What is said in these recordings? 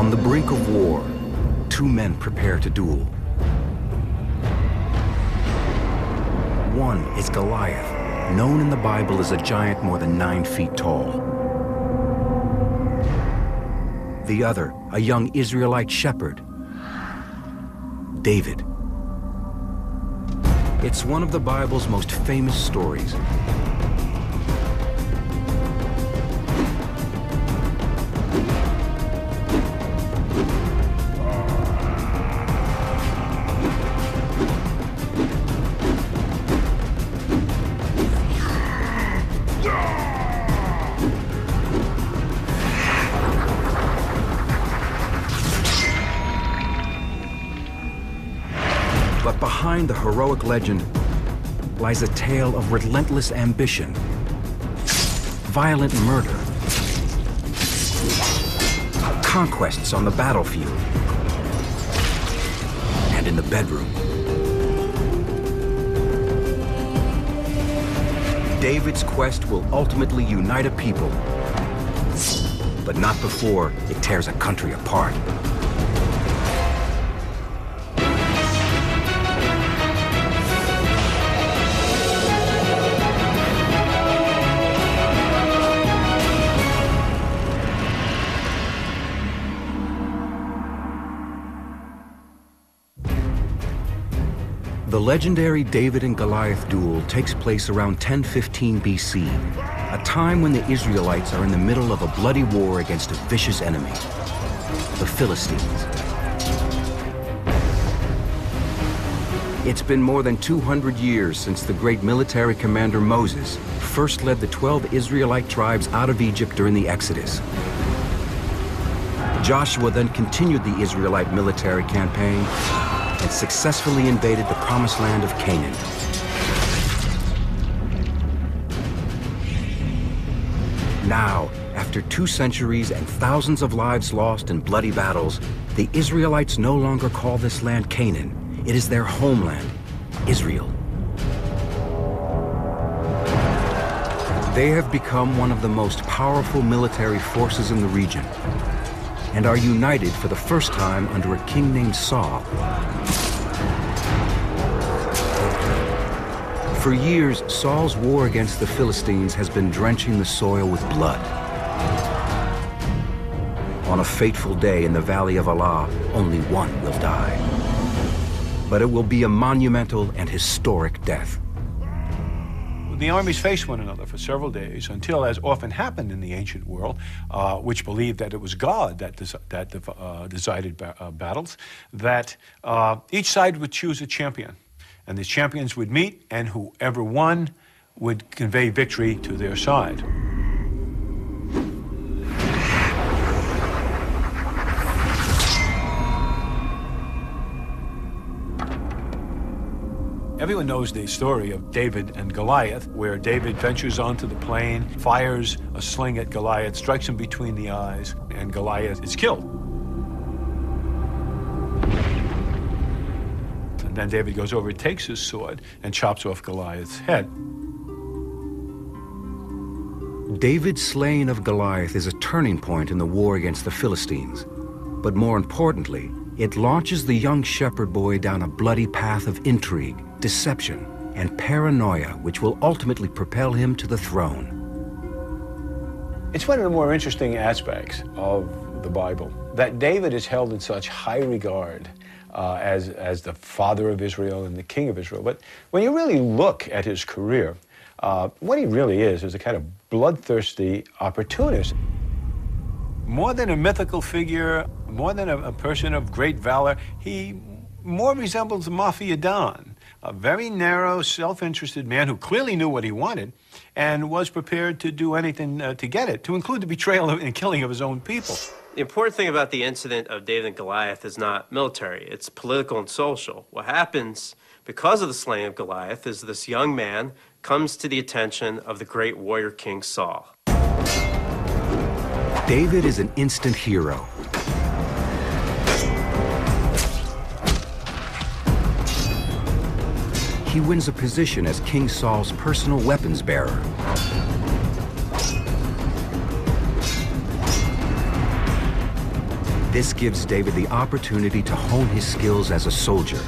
On the brink of war, two men prepare to duel. One is Goliath, known in the Bible as a giant more than 9 feet tall. The other, a young Israelite shepherd, David. It's one of the Bible's most famous stories. But behind the heroic legend lies a tale of relentless ambition, violent murder, conquests on the battlefield, and in the bedroom. David's quest will ultimately unite a people, but not before it tears a country apart. The legendary David and Goliath duel takes place around 1015 BC, a time when the Israelites are in the middle of a bloody war against a vicious enemy, the Philistines. It's been more than 200 years since the great military commander Moses first led the 12 Israelite tribes out of Egypt during the Exodus. Joshua then continued the Israelite military campaign and successfully invaded the promised land of Canaan. Now, after 2 centuries and thousands of lives lost in bloody battles, the Israelites no longer call this land Canaan. It is their homeland, Israel. They have become one of the most powerful military forces in the region and are united for the first time under a king named Saul. For years, Saul's war against the Philistines has been drenching the soil with blood. On a fateful day in the Valley of Allah, only one will die. But it will be a monumental and historic death. The armies faced one another for several days until, as often happened in the ancient world, which believed that it was God that decided battles, that each side would choose a champion. And the champions would meet, and whoever won would convey victory to their side. Everyone knows the story of David and Goliath, where David ventures onto the plain, fires a sling at Goliath, strikes him between the eyes, and Goliath is killed. And then David goes over, takes his sword, and chops off Goliath's head. David's slaying of Goliath is a turning point in the war against the Philistines. But more importantly, it launches the young shepherd boy down a bloody path of intrigue, deception, and paranoia, which will ultimately propel him to the throne. It's one of the more interesting aspects of the Bible, that David is held in such high regard as the father of Israel and the king of Israel. But when you really look at his career, what he really is a kind of bloodthirsty opportunist. More than a mythical figure, more than a person of great valor, he more resembles a mafia don, a very narrow, self-interested man who clearly knew what he wanted and was prepared to do anything to get it, to include the betrayal and killing of his own people. The important thing about the incident of David and Goliath is not military, it's political and social. What happens because of the slaying of Goliath is this young man comes to the attention of the great warrior king Saul. David is an instant hero. He wins a position as King Saul's personal weapons bearer. This gives David the opportunity to hone his skills as a soldier.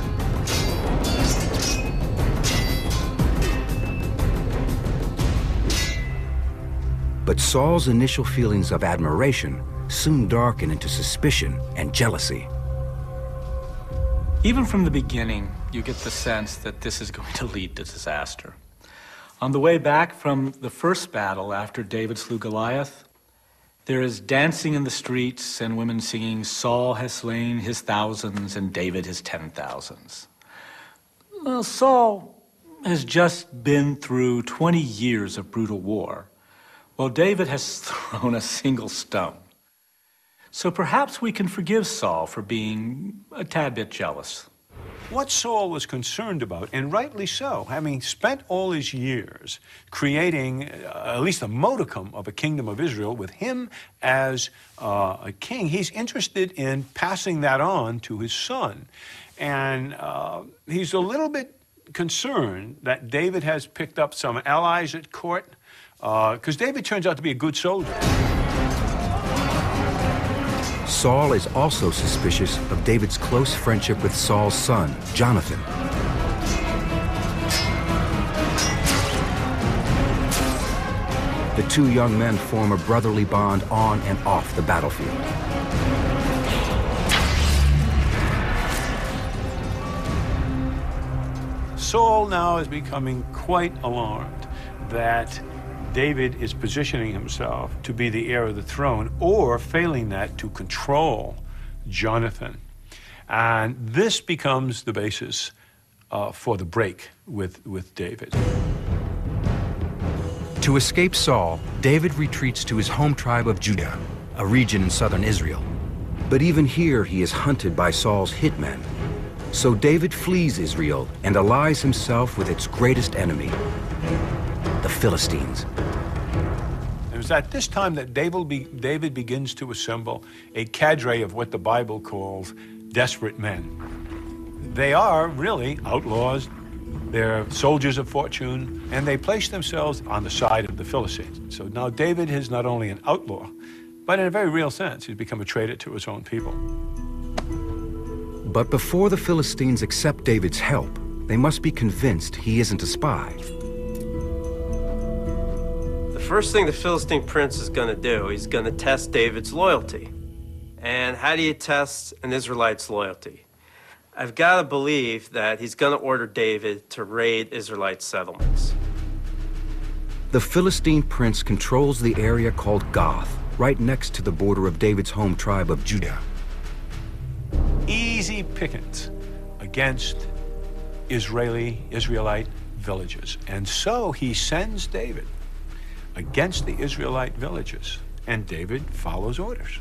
But Saul's initial feelings of admiration soon darken into suspicion and jealousy. Even from the beginning, you get the sense that this is going to lead to disaster. On the way back from the first battle after David slew Goliath, there is dancing in the streets and women singing, "Saul has slain his thousands and David his 10,000s." Well, Saul has just been through 20 years of brutal war, while David has thrown a single stone. So perhaps we can forgive Saul for being a tad bit jealous. What Saul was concerned about, and rightly so, having spent all his years creating at least a modicum of a kingdom of Israel with him as a king, he's interested in passing that on to his son. And he's a little bit concerned that David has picked up some allies at court, because David turns out to be a good soldier. Saul is also suspicious of David's close friendship with Saul's son, Jonathan. The two young men form a brotherly bond on and off the battlefield. Saul now is becoming quite alarmed that David is positioning himself to be the heir of the throne, or failing that, to control Jonathan. And this becomes the basis for the break with David. To escape Saul, David retreats to his home tribe of Judah, a region in southern Israel. But even here, he is hunted by Saul's hitmen. So David flees Israel and allies himself with its greatest enemy, the Philistines. It was at this time that David begins to assemble a cadre of what the Bible calls desperate men. They are really outlaws. They're soldiers of fortune, and they place themselves on the side of the Philistines. So now David is not only an outlaw, but in a very real sense, he's become a traitor to his own people. But before the Philistines accept David's help, they must be convinced he isn't a spy. The first thing the Philistine prince is going to do, he's going to test David's loyalty. And how do you test an Israelite's loyalty? I've got to believe that he's going to order David to raid Israelite settlements. The Philistine prince controls the area called Gath, right next to the border of David's home tribe of Judah. Easy pickings against Israelite villages. And so he sends David against the Israelite villages, and David follows orders.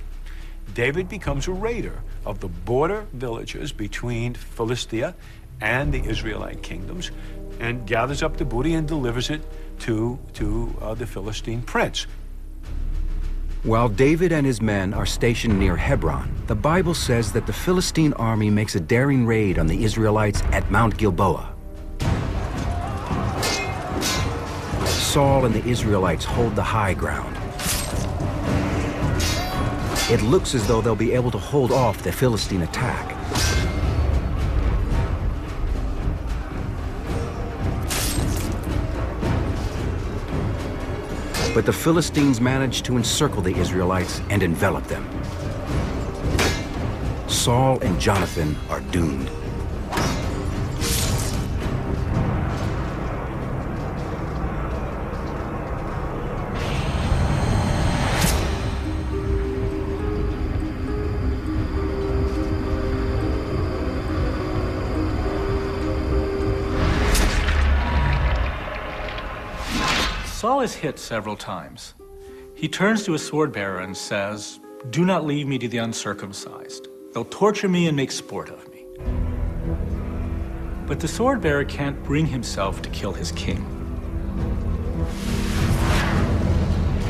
David becomes a raider of the border villages between Philistia and the Israelite kingdoms, and gathers up the booty and delivers it to the Philistine prince. While David and his men are stationed near Hebron, the Bible says that the Philistine army makes a daring raid on the Israelites at Mount Gilboa. Saul and the Israelites hold the high ground. It looks as though they'll be able to hold off the Philistine attack. But the Philistines manage to encircle the Israelites and envelop them. Saul and Jonathan are doomed. Saul is hit several times. He turns to his sword bearer and says, "Do not leave me to the uncircumcised. They'll torture me and make sport of me." But the sword bearer can't bring himself to kill his king.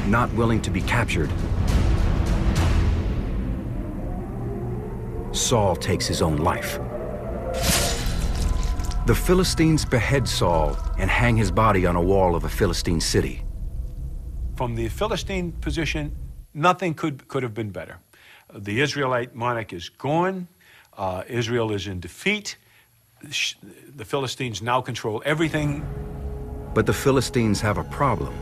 Not willing to be captured, Saul takes his own life. The Philistines behead Saul and hang his body on a wall of a Philistine city. From the Philistine position, nothing could have been better. The Israelite monarch is gone. Israel is in defeat. The Philistines now control everything. But the Philistines have a problem.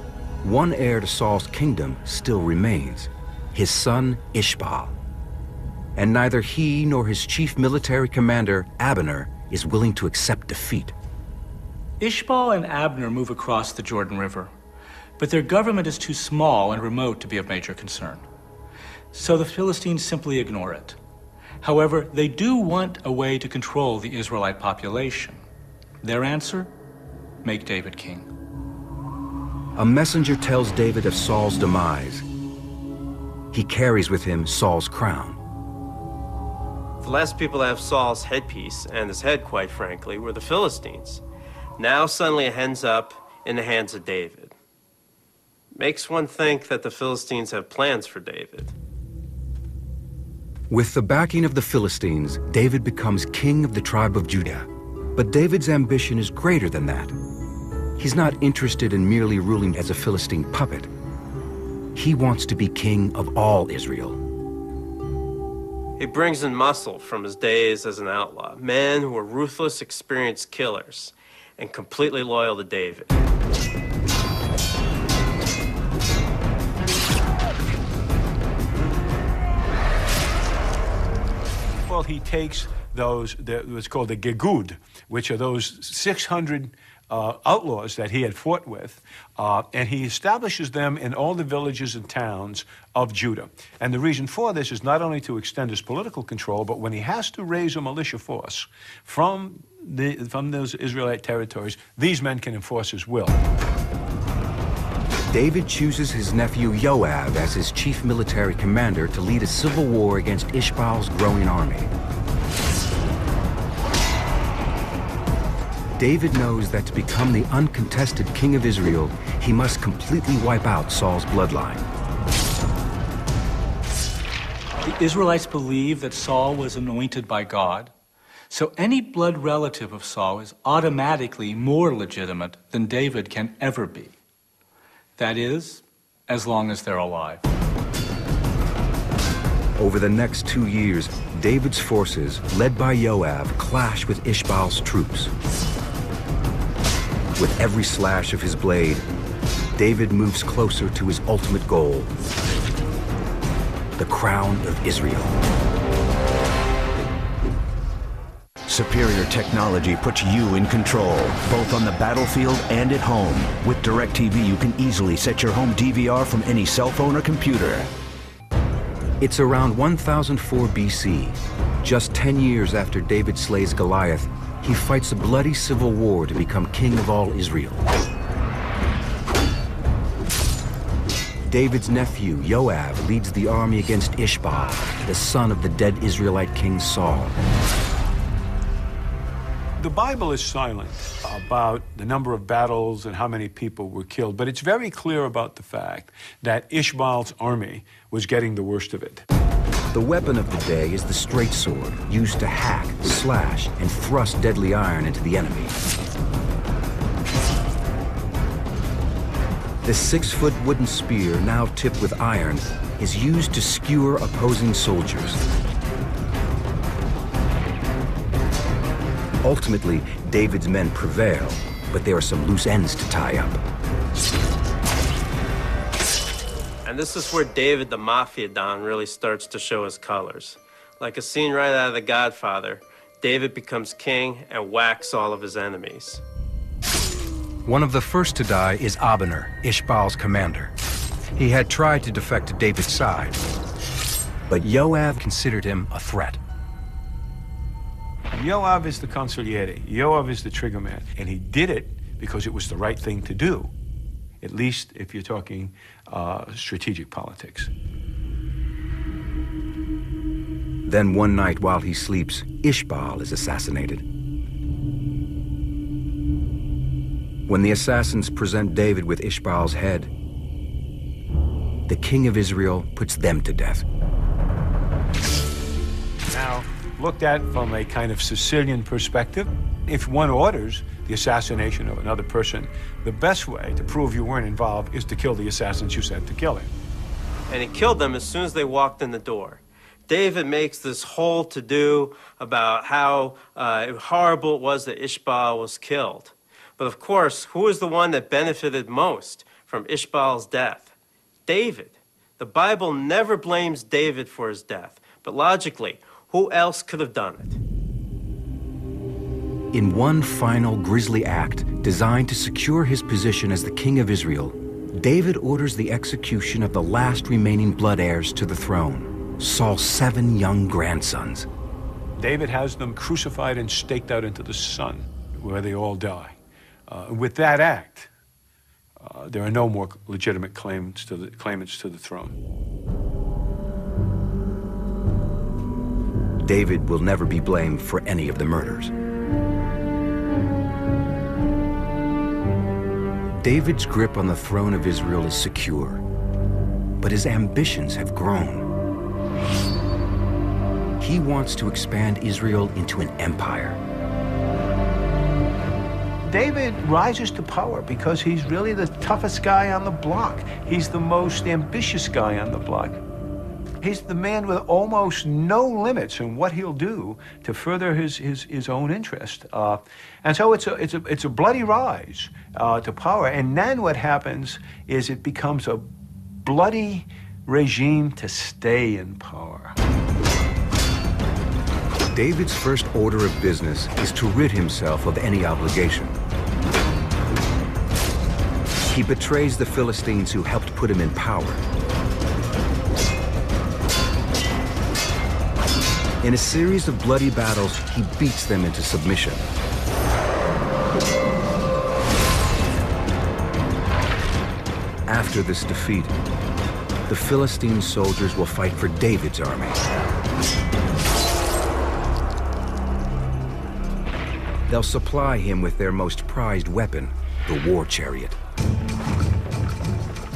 One heir to Saul's kingdom still remains, his son Ishbaal. And neither he nor his chief military commander, Abner, is willing to accept defeat. Ishbaal and Abner move across the Jordan River, but their government is too small and remote to be of major concern. So the Philistines simply ignore it. However, they do want a way to control the Israelite population. Their answer? Make David king. A messenger tells David of Saul's demise. He carries with him Saul's crown. The last people to have Saul's headpiece, and his head, quite frankly, were the Philistines. Now suddenly it ends up in the hands of David. Makes one think that the Philistines have plans for David. With the backing of the Philistines, David becomes king of the tribe of Judah. But David's ambition is greater than that. He's not interested in merely ruling as a Philistine puppet. He wants to be king of all Israel. He brings in muscle from his days as an outlaw, men who are ruthless, experienced killers, and completely loyal to David. Well, he takes those, what's called the Gegud, which are those 600 outlaws that he had fought with, and he establishes them in all the villages and towns of Judah. And the reason for this is not only to extend his political control, but when he has to raise a militia force from those Israelite territories, these men can enforce his will. David chooses his nephew Joab as his chief military commander to lead a civil war against Ishbaal's growing army. David knows that to become the uncontested king of Israel, he must completely wipe out Saul's bloodline. The Israelites believe that Saul was anointed by God, so any blood relative of Saul is automatically more legitimate than David can ever be. That is, as long as they're alive. Over the next 2 years, David's forces, led by Joab, clash with Ishbaal's troops. With every slash of his blade, David moves closer to his ultimate goal, the crown of Israel. Superior technology puts you in control, both on the battlefield and at home. With DirecTV, you can easily set your home DVR from any cell phone or computer. It's around 1004 BC. Just 10 years after David slays Goliath, he fights a bloody civil war to become king of all Israel. David's nephew, Joab, leads the army against Ishbaal, the son of the dead Israelite king Saul. The Bible is silent about the number of battles and how many people were killed, but it's very clear about the fact that Ishbaal's army was getting the worst of it. The weapon of the day is the straight sword, used to hack, slash, and thrust deadly iron into the enemy. The 6-foot wooden spear, now tipped with iron, is used to skewer opposing soldiers. Ultimately, David's men prevail, but there are some loose ends to tie up. And this is where David the Mafia Don really starts to show his colors. Like a scene right out of The Godfather, David becomes king and whacks all of his enemies. One of the first to die is Abner, Ishbaal's commander. He had tried to defect to David's side, but Joab considered him a threat. Joab is the consigliere. Joab is the trigger man. And he did it because it was the right thing to do, at least if you're talking strategic politics. Then one night while he sleeps, Ishbaal is assassinated. When the assassins present David with Ishbaal's head, the king of Israel puts them to death. Now, looked at from a kind of Sicilian perspective, if one orders the assassination of another person, the best way to prove you weren't involved is to kill the assassins you sent to kill him. And he killed them as soon as they walked in the door. David makes this whole to-do about how horrible it was that Ishbaal was killed. But of course, who is the one that benefited most from Ishbaal's death? David. The Bible never blames David for his death, but logically, who else could have done it? In one final grisly act designed to secure his position as the king of Israel, David orders the execution of the last remaining blood heirs to the throne, Saul's 7 young grandsons. David has them crucified and staked out into the sun, where they all die. With that act, there are no more legitimate claimants to the throne. David will never be blamed for any of the murders. David's grip on the throne of Israel is secure, but his ambitions have grown. He wants to expand Israel into an empire. David rises to power because he's really the toughest guy on the block. He's the most ambitious guy on the block. He's the man with almost no limits in what he'll do to further his own interest. And so it's a bloody rise to power. And then what happens is it becomes a bloody regime to stay in power. David's first order of business is to rid himself of any obligation. He betrays the Philistines who helped put him in power. In a series of bloody battles, he beats them into submission. After this defeat, the Philistine soldiers will fight for David's army. They'll supply him with their most prized weapon, the war chariot.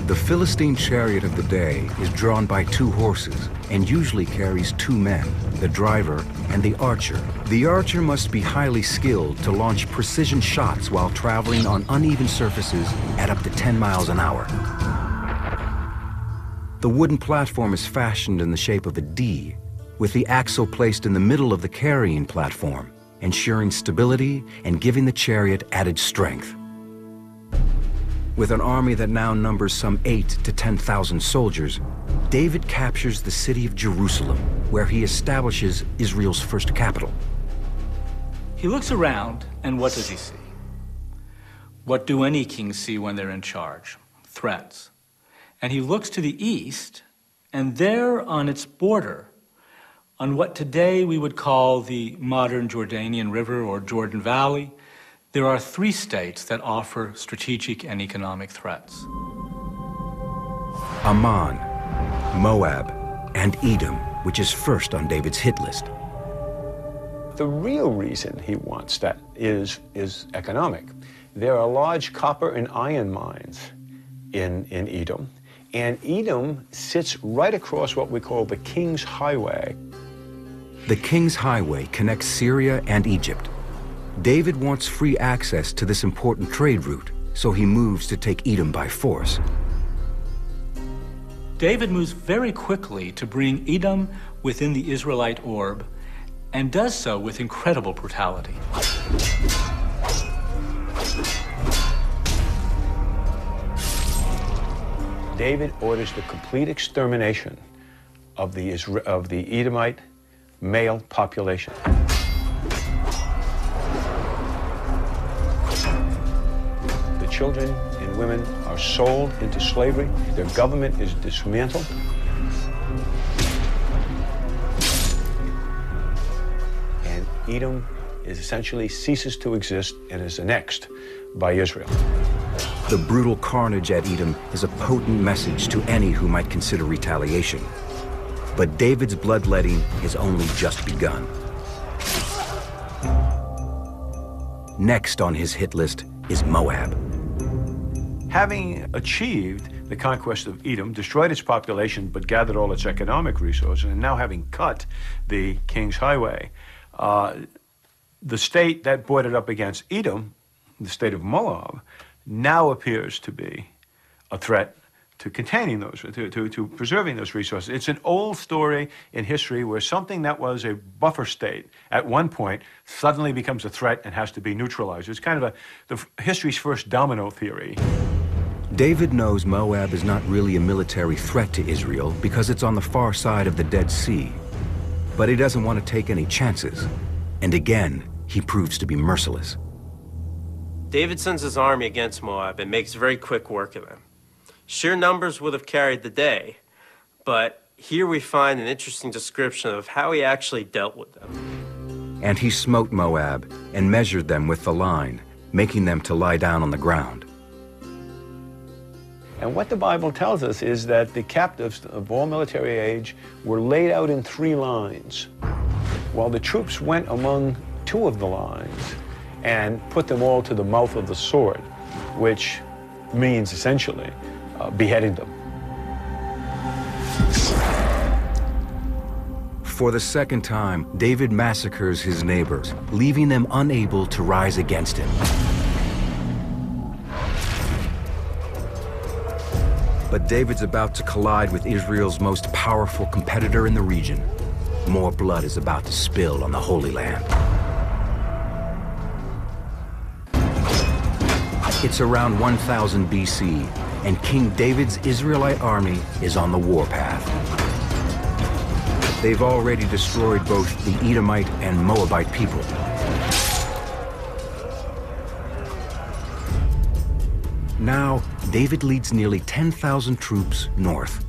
The Philistine chariot of the day is drawn by 2 horses and usually carries 2 men, the driver and the archer. The archer must be highly skilled to launch precision shots while traveling on uneven surfaces at up to 10 miles an hour. The wooden platform is fashioned in the shape of a D, with the axle placed in the middle of the carrying platform, ensuring stability and giving the chariot added strength. With an army that now numbers some 8,000 to 10,000 soldiers, David captures the city of Jerusalem, where he establishes Israel's first capital. He looks around, and what does he see? What do any king see when they're in charge? Threats. And he looks to the east, and there on its border, on what today we would call the modern Jordanian River or Jordan Valley, there are 3 states that offer strategic and economic threats. Ammon, Moab, and Edom, which is first on David's hit list. The real reason he wants that is economic. There are large copper and iron mines in Edom, and Edom sits right across what we call the King's Highway. The King's Highway connects Syria and Egypt. David wants free access to this important trade route, so he moves to take Edom by force. David moves very quickly to bring Edom within the Israelite orb, and does so with incredible brutality. David orders the complete extermination of the Edomite male population. The children and women are sold into slavery. Their government is dismantled. And Edom essentially ceases to exist and is annexed by Israel. The brutal carnage at Edom is a potent message to any who might consider retaliation. But David's bloodletting has only just begun. Next on his hit list is Moab. Having achieved the conquest of Edom, destroyed its population, but gathered all its economic resources, and now having cut the King's Highway, the state that bordered up against Edom, the state of Moab, now appears to be a threat containing those, to preserving those resources. It's an old story in history where something that was a buffer state at one point suddenly becomes a threat and has to be neutralized. It's kind of history's first domino theory. David knows Moab is not really a military threat to Israel because it's on the far side of the Dead Sea. But he doesn't want to take any chances. And again, he proves to be merciless. David sends his army against Moab and makes very quick work of them. Sheer numbers would have carried the day, but here we find an interesting description of how he actually dealt with them. And he smote Moab and measured them with the line, making them to lie down on the ground. And what the Bible tells us is that the captives of all military age were laid out in 3 lines, while the troops went among 2 of the lines and put them all to the mouth of the sword, which means essentially beheading them. For the second time, David massacres his neighbors, leaving them unable to rise against him. But David's about to collide with Israel's most powerful competitor in the region. More blood is about to spill on the Holy Land. It's around 1000 BC, and King David's Israelite army is on the warpath. They've already destroyed both the Edomite and Moabite people. Now, David leads nearly 10,000 troops north.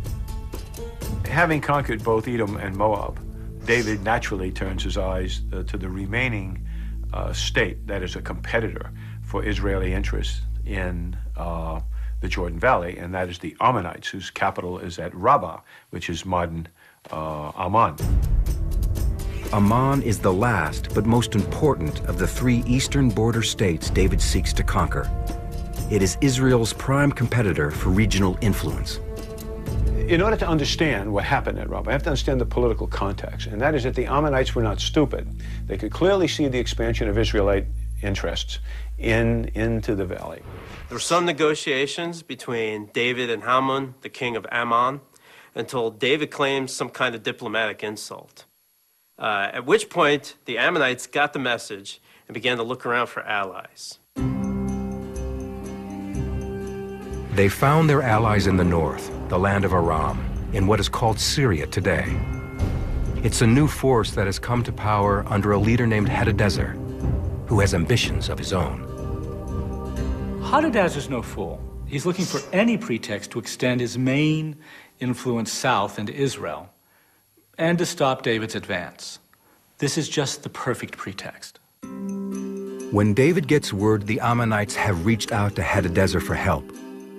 Having conquered both Edom and Moab, David naturally turns his eyes to the remaining state that is a competitor for Israeli interests in the Jordan Valley, and that is the Ammonites, whose capital is at Rabbah, which is modern Ammon. Ammon is the last but most important of the 3 eastern border states David seeks to conquer. It is Israel's prime competitor for regional influence. In order to understand what happened at Rabbah, I have to understand the political context, and that is that the Ammonites were not stupid. They could clearly see the expansion of Israelite interests into the valley. There were some negotiations between David and Haman, the king of Ammon, until David claims some kind of diplomatic insult. At which point, the Ammonites got the message and began to look around for allies. They found their allies in the north, the land of Aram, in what is called Syria today. It's a new force that has come to power under a leader named Hadadezer, who has ambitions of his own. Hadadezer's no fool. He's looking for any pretext to extend his main influence south into Israel and to stop David's advance. This is just the perfect pretext. When David gets word the Ammonites have reached out to Hadadezer for help,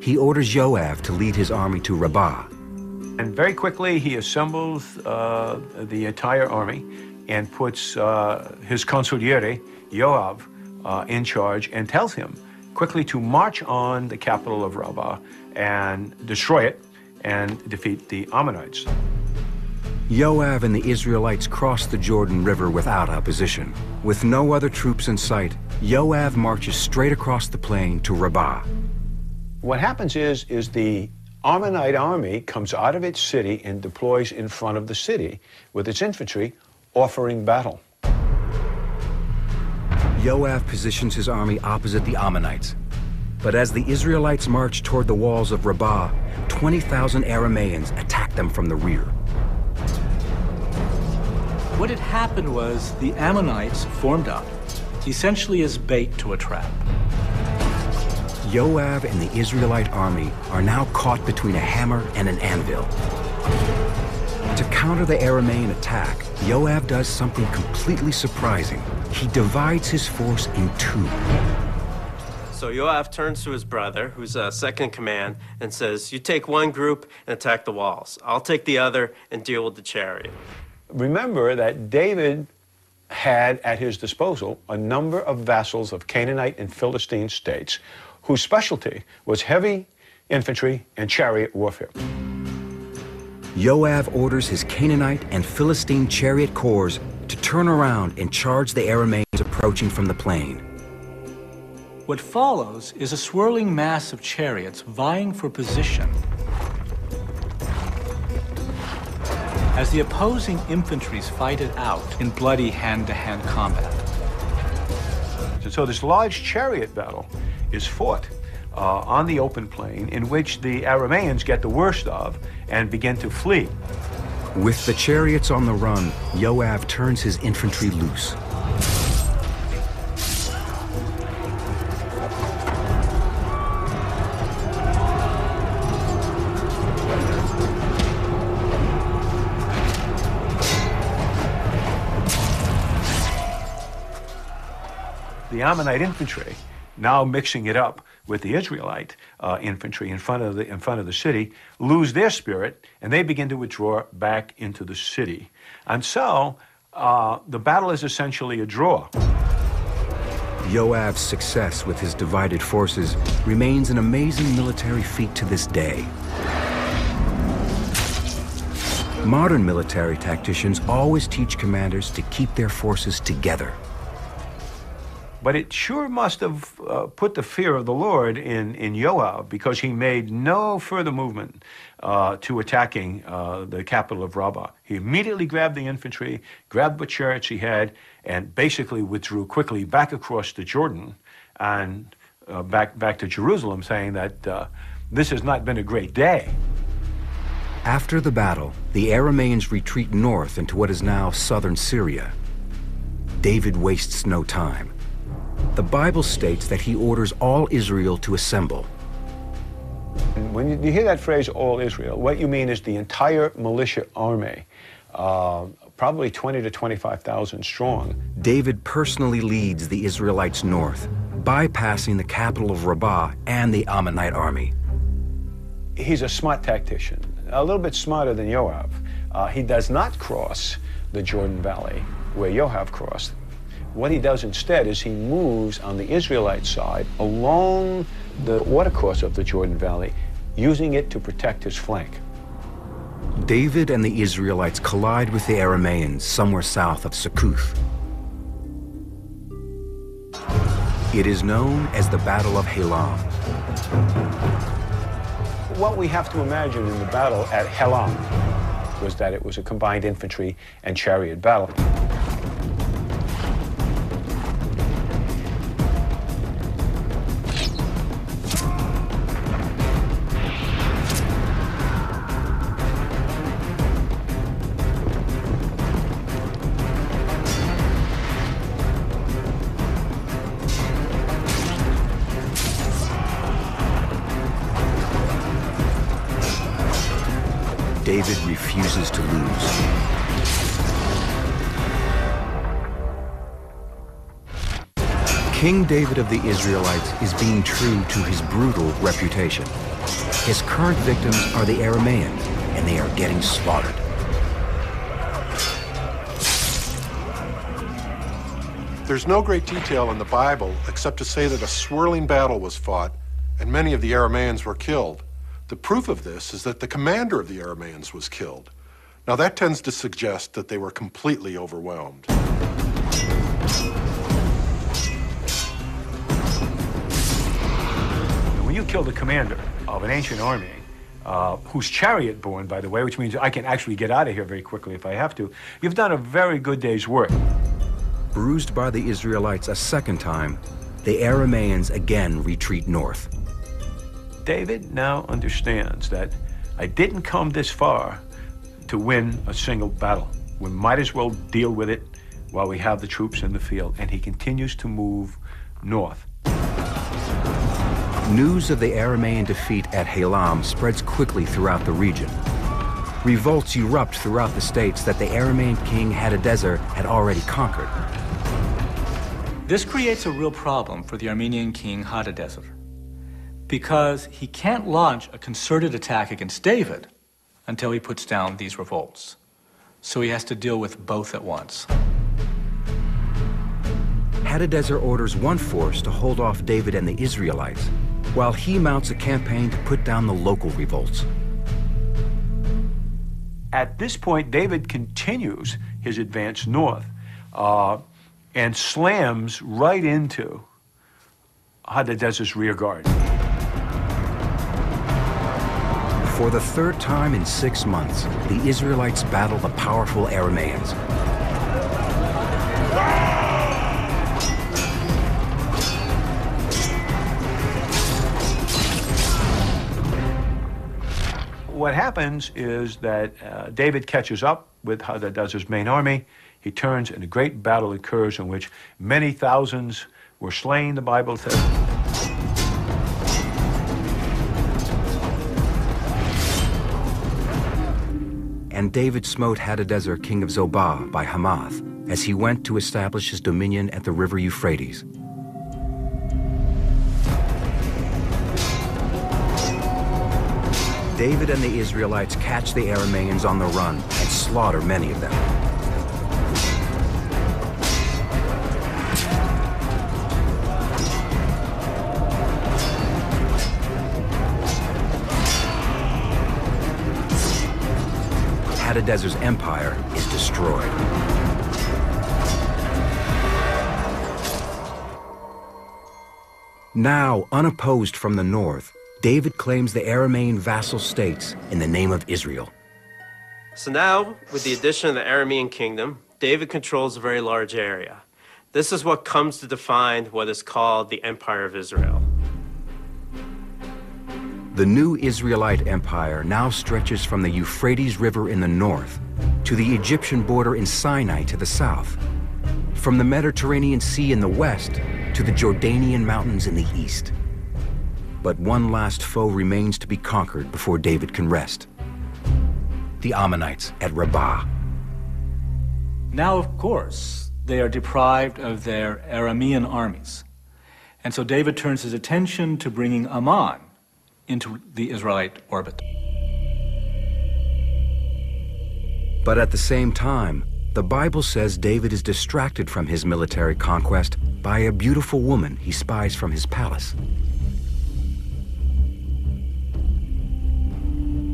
he orders Joab to lead his army to Rabbah. And very quickly he assembles the entire army and puts his consigliere, Joab, in charge and tells him quickly to march on the capital of Rabbah and destroy it and defeat the Ammonites. Joab and the Israelites cross the Jordan River without opposition. With no other troops in sight, Joab marches straight across the plain to Rabbah. What happens is the Ammonite army comes out of its city and deploys in front of the city with its infantry offering battle. Joab positions his army opposite the Ammonites. But as the Israelites march toward the walls of Rabbah, 20,000 Arameans attack them from the rear. What had happened was the Ammonites formed up, essentially as bait to a trap. Joab and the Israelite army are now caught between a hammer and an anvil. To counter the Aramean attack, Joab does something completely surprising. He divides his force in 2. So Joab turns to his brother, who's second in command, and says, "You take one group and attack the walls. I'll take the other and deal with the chariot." Remember that David had at his disposal a number of vassals of Canaanite and Philistine states whose specialty was heavy infantry and chariot warfare. Joab orders his Canaanite and Philistine chariot corps to turn around and charge the Arameans approaching from the plain. What follows is a swirling mass of chariots vying for position as the opposing infantries fight it out in bloody hand-to-hand combat. So this large chariot battle is fought on the open plain, in which the Arameans get the worst of and begin to flee. With the chariots on the run, Joab turns his infantry loose. The Ammonite infantry, now mixing it up with the Israelite infantry in front of the city, lose their spirit, and they begin to withdraw back into the city. And so the battle is essentially a draw. Joab's success with his divided forces remains an amazing military feat to this day. Modern military tacticians always teach commanders to keep their forces together. But it sure must have put the fear of the Lord in Joab, because he made no further movement to attacking the capital of Rabbah. He immediately grabbed the infantry, grabbed what chariots he had, and basically withdrew quickly back across the Jordan and back to Jerusalem, saying that this has not been a great day. After the battle, the Arameans retreat north into what is now southern Syria. David wastes no time. The Bible states that he orders all Israel to assemble. And when you hear that phrase, all Israel, what you mean is the entire militia army, probably 20 to 25,000 strong. David personally leads the Israelites north, bypassing the capital of Rabbah and the Ammonite army. He's a smart tactician, a little bit smarter than Joab. He does not cross the Jordan Valley where Joab crossed. What he does instead is he moves on the Israelite side along the watercourse of the Jordan Valley, using it to protect his flank. David and the Israelites collide with the Arameans somewhere south of Succoth. It is known as the Battle of Helam. What we have to imagine in the battle at Helam was that it was a combined infantry and chariot battle. David refuses to lose. King David of the Israelites is being true to his brutal reputation. His current victims are the Arameans, and they are getting slaughtered. There's no great detail in the Bible except to say that a swirling battle was fought and many of the Arameans were killed. The proof of this is that the commander of the Arameans was killed. Now that tends to suggest that they were completely overwhelmed. When you kill the commander of an ancient army, who's chariot-borne, by the way, which means I can actually get out of here very quickly if I have to, you've done a very good day's work. Bruised by the Israelites a second time, the Arameans again retreat north. David now understands that I didn't come this far to win a single battle. We might as well deal with it while we have the troops in the field, and he continues to move north. News of the Aramean defeat at Helam spreads quickly throughout the region. Revolts erupt throughout the states that the Aramean king Hadadezer had already conquered. This creates a real problem for the Armenian king Hadadezer, because he can't launch a concerted attack against David until he puts down these revolts. So he has to deal with both at once. Hadadezer orders one force to hold off David and the Israelites, while he mounts a campaign to put down the local revolts. At this point, David continues his advance north and slams right into Hadadezer's rear guard. For the third time in 6 months, the Israelites battle the powerful Arameans. What happens is that David catches up with Hadadezer's main army. He turns, and a great battle occurs in which many thousands were slain, the Bible says. And David smote Hadadezer, king of Zobah, by Hamath, as he went to establish his dominion at the river Euphrates. David and the Israelites catch the Arameans on the run and slaughter many of them. Hadadezer's empire is destroyed. Now, unopposed from the north, David claims the Aramean vassal states in the name of Israel. So now, with the addition of the Aramean kingdom, David controls a very large area. This is what comes to define what is called the Empire of Israel. The new Israelite empire now stretches from the Euphrates River in the north to the Egyptian border in Sinai to the south, from the Mediterranean Sea in the west to the Jordanian mountains in the east. But one last foe remains to be conquered before David can rest: the Ammonites at Rabbah. Now, of course, they are deprived of their Aramean armies. And so David turns his attention to bringing Ammon into the Israelite orbit. But at the same time, the Bible says David is distracted from his military conquest by a beautiful woman he spies from his palace.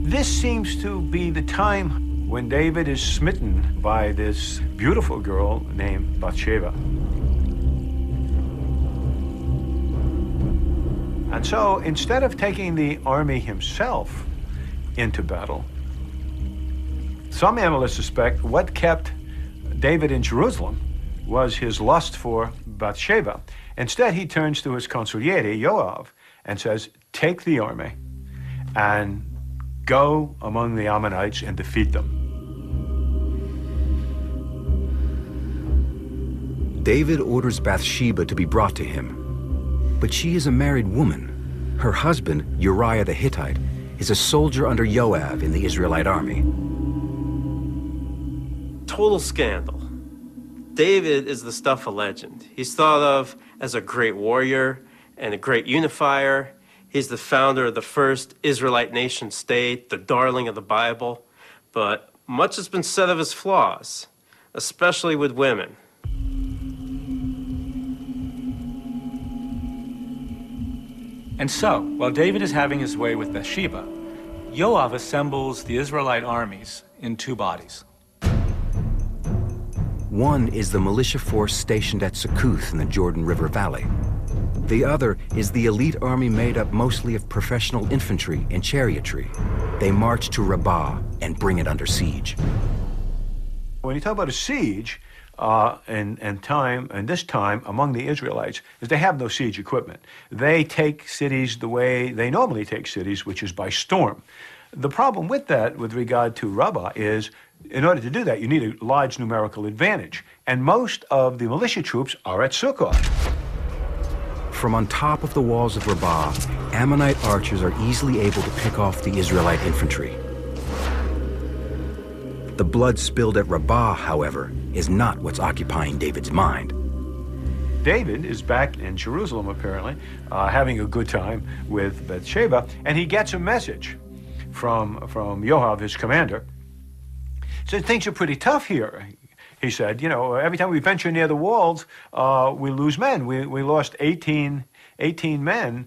This seems to be the time when David is smitten by this beautiful girl named Bathsheba. And so instead of taking the army himself into battle, some analysts suspect what kept David in Jerusalem was his lust for Bathsheba. Instead, he turns to his consigliere, Joab, and says, take the army and go among the Ammonites and defeat them. David orders Bathsheba to be brought to him, but she is a married woman. Her husband, Uriah the Hittite, is a soldier under Joab in the Israelite army. Total scandal. David is the stuff of legend. He's thought of as a great warrior and a great unifier. He's the founder of the first Israelite nation state, the darling of the Bible. But much has been said of his flaws, especially with women. And so, while David is having his way with Bathsheba, Joab assembles the Israelite armies in two bodies. One is the militia force stationed at Succoth in the Jordan River Valley. The other is the elite army made up mostly of professional infantry and chariotry. They march to Rabbah and bring it under siege. When you talk about a siege, and this time among the Israelites, is they have no siege equipment. They take cities the way they normally take cities, which is by storm. The problem with that, with regard to Rabbah, is in order to do that, you need a large numerical advantage. And most of the militia troops are at Succoth. From on top of the walls of Rabbah, Ammonite archers are easily able to pick off the Israelite infantry. The blood spilled at Rabbah, however, is not what's occupying David's mind. David is back in Jerusalem, apparently, having a good time with Bathsheba, and he gets a message from Joab, his commander. He said, things are pretty tough here. He said, you know, every time we venture near the walls, we lose men. We lost 18 men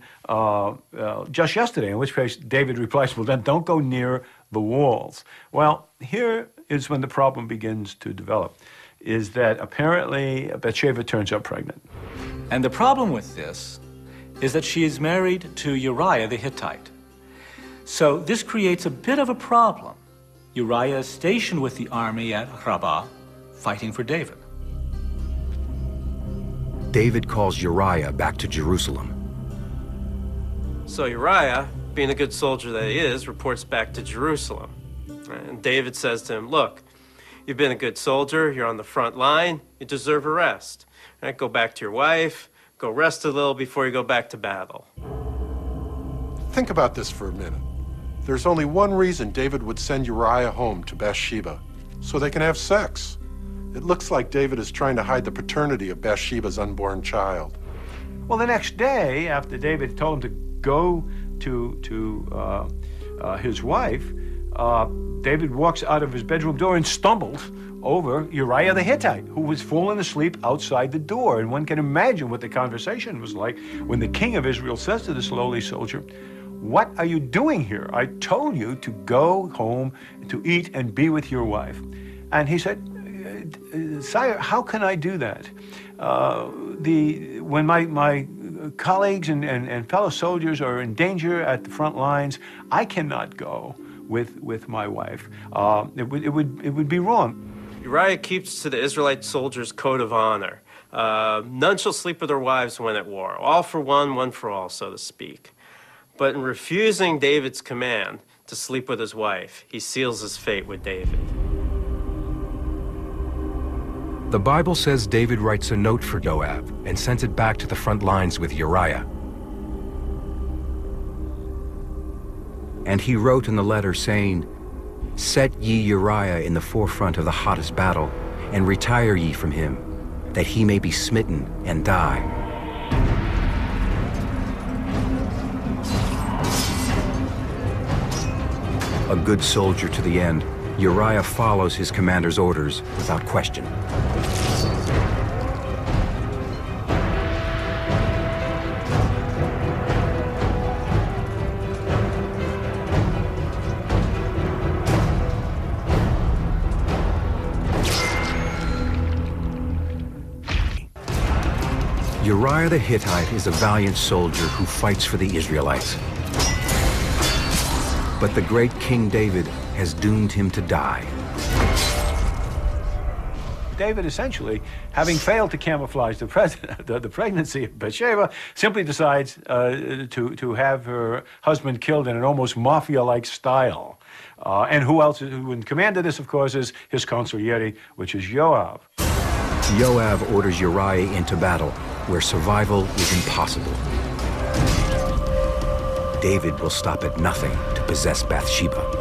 just yesterday, in which case David replies, well, then don't go near the walls. Well, here is when the problem begins to develop, is that apparently Bathsheba turns up pregnant. And the problem with this is that she is married to Uriah the Hittite. So this creates a bit of a problem. Uriah is stationed with the army at Rabbah, fighting for David. David calls Uriah back to Jerusalem. So Uriah, being the good soldier that he is, reports back to Jerusalem. And David says to him, look, you've been a good soldier, you're on the front line, you deserve a rest. Right? Go back to your wife, go rest a little before you go back to battle. Think about this for a minute. There's only one reason David would send Uriah home to Bathsheba, so they can have sex. It looks like David is trying to hide the paternity of Bathsheba's unborn child. Well, the next day, after David told him to go to his wife, David walks out of his bedroom door and stumbled over Uriah the Hittite, who was falling asleep outside the door. And one can imagine what the conversation was like when the king of Israel says to this lowly soldier, "What are you doing here? I told you to go home to eat and be with your wife." And he said, "Sire, how can I do that? When my colleagues and fellow soldiers are in danger at the front lines, I cannot go with my wife. It would be wrong." Uriah keeps to the Israelite soldiers' code of honor. None shall sleep with their wives when at war. All for one for all, so to speak. But in refusing David's command to sleep with his wife, he seals his fate with David. The Bible says David writes a note for Joab and sends it back to the front lines with Uriah. And he wrote in the letter saying, "Set ye Uriah in the forefront of the hottest battle, and retire ye from him, that he may be smitten and die." A good soldier to the end, Uriah follows his commander's orders without question. Uriah the Hittite is a valiant soldier who fights for the Israelites. But the great King David has doomed him to die. David, essentially, having failed to camouflage the pregnancy of Bathsheba, simply decides to have her husband killed in an almost mafia-like style. And who in command of this, of course, is his consigliere, which is Joab. Joab orders Uriah into battle, where survival is impossible. David will stop at nothing to possess Bathsheba.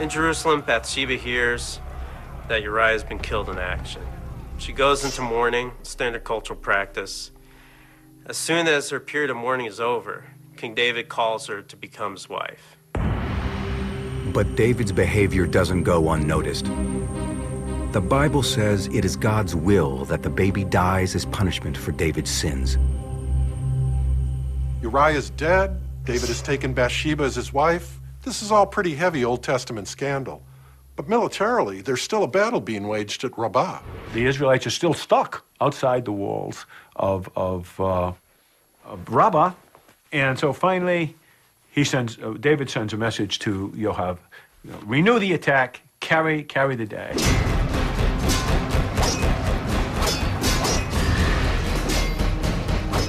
In Jerusalem, Bathsheba hears that Uriah has been killed in action. She goes into mourning, standard cultural practice. As soon as her period of mourning is over, King David calls her to become his wife. But David's behavior doesn't go unnoticed. The Bible says it is God's will that the baby dies as punishment for David's sins. Uriah's dead. David has taken Bathsheba as his wife. This is all pretty heavy Old Testament scandal. But militarily, there's still a battle being waged at Rabbah. The Israelites are still stuck outside the walls of Rabbah. And so finally, David sends a message to Joab, renew the attack, carry the day.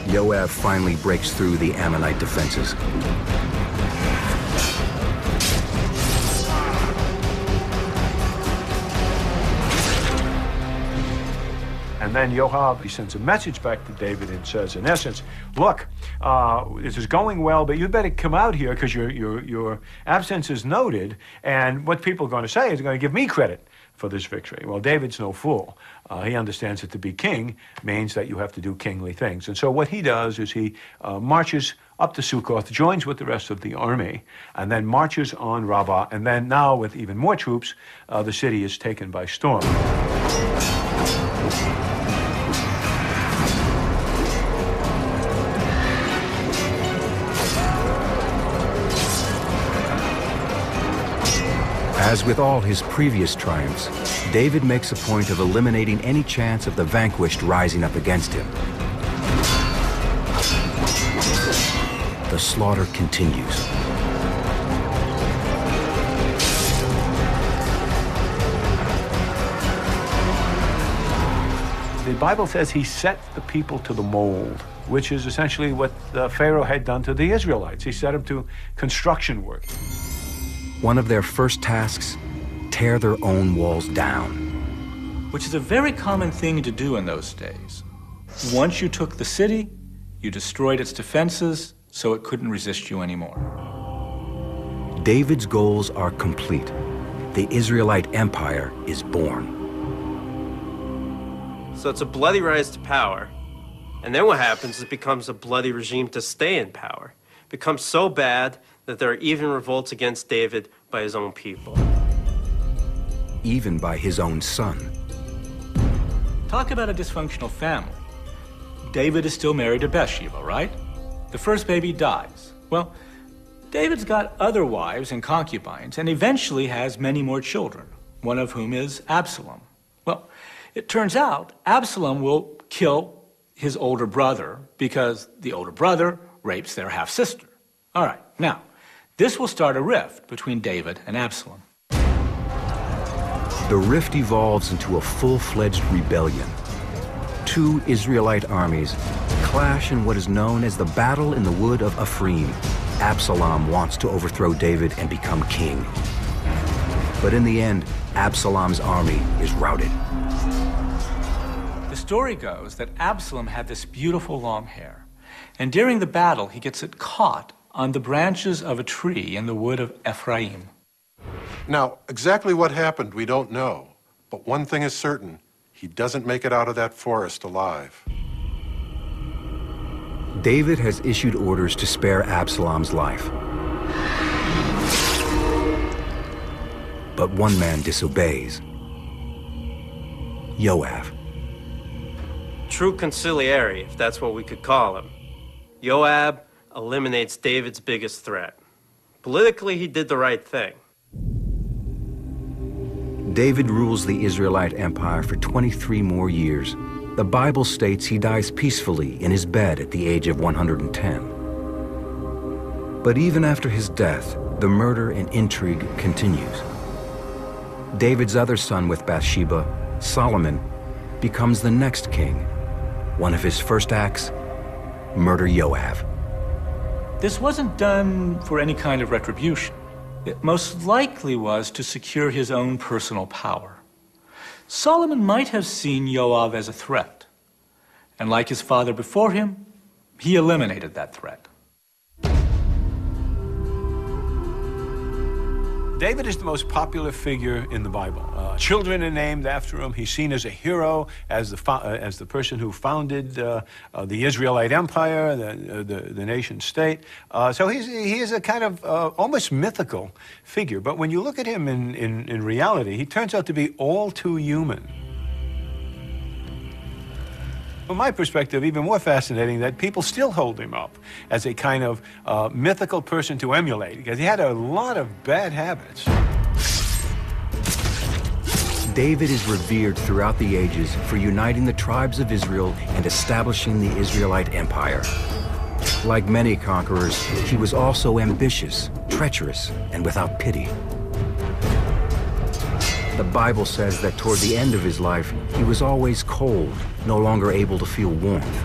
Joab finally breaks through the Ammonite defenses. And then Joab, he sends a message back to David and says, in essence, look, this is going well, but you better come out here because your absence is noted, and what people are going to say is they're going to give me credit for this victory. Well, David's no fool. He understands that to be king means that you have to do kingly things. And so what he does is he marches up to Sukkoth, joins with the rest of the army, and then marches on Rabbah, and then now with even more troops, the city is taken by storm. As with all his previous triumphs, David makes a point of eliminating any chance of the vanquished rising up against him. The slaughter continues. The Bible says he set the people to the mold, which is essentially what Pharaoh had done to the Israelites. He set them to construction work. One of their first tasks, tear their own walls down. Which is a very common thing to do in those days. Once you took the city, you destroyed its defenses so it couldn't resist you anymore. David's goals are complete. The Israelite Empire is born. So it's a bloody rise to power. And then what happens is it becomes a bloody regime to stay in power. It becomes so bad that there are even revolts against David by his own people. Even by his own son. Talk about a dysfunctional family. David is still married to Bathsheba, right? The first baby dies. Well, David's got other wives and concubines and eventually has many more children, one of whom is Absalom. Well, it turns out Absalom will kill his older brother because the older brother rapes their half-sister. All right, now, this will start a rift between David and Absalom. The rift evolves into a full-fledged rebellion. Two Israelite armies clash in what is known as the Battle in the Wood of Ephraim. Absalom wants to overthrow David and become king. But in the end, Absalom's army is routed. The story goes that Absalom had this beautiful long hair, and during the battle he gets it caught on the branches of a tree in the wood of Ephraim. Now, exactly what happened, we don't know. But one thing is certain, he doesn't make it out of that forest alive. David has issued orders to spare Absalom's life. But one man disobeys. Joab. True conciliary, if that's what we could call him. Joab eliminates David's biggest threat. Politically, he did the right thing. David rules the Israelite Empire for 23 more years. The Bible states he dies peacefully in his bed at the age of 110. But even after his death, the murder and intrigue continues. David's other son with Bathsheba, Solomon, becomes the next king. One of his first acts, murder Joab. This wasn't done for any kind of retribution. It most likely was to secure his own personal power. Solomon might have seen Joab as a threat, and like his father before him, he eliminated that threat. David is the most popular figure in the Bible. Children are named after him. He's seen as a hero, as the person who founded the Israelite Empire, the nation state. So he is a kind of almost mythical figure. But when you look at him in reality, he turns out to be all too human. From my perspective, even more fascinating that people still hold him up as a kind of mythical person to emulate, because he had a lot of bad habits. David is revered throughout the ages for uniting the tribes of Israel and establishing the Israelite Empire. Like many conquerors, he was also ambitious, treacherous, and without pity. The Bible says that toward the end of his life, he was always cold, no longer able to feel warmth.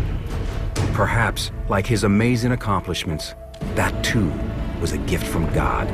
Perhaps, like his amazing accomplishments, that too was a gift from God.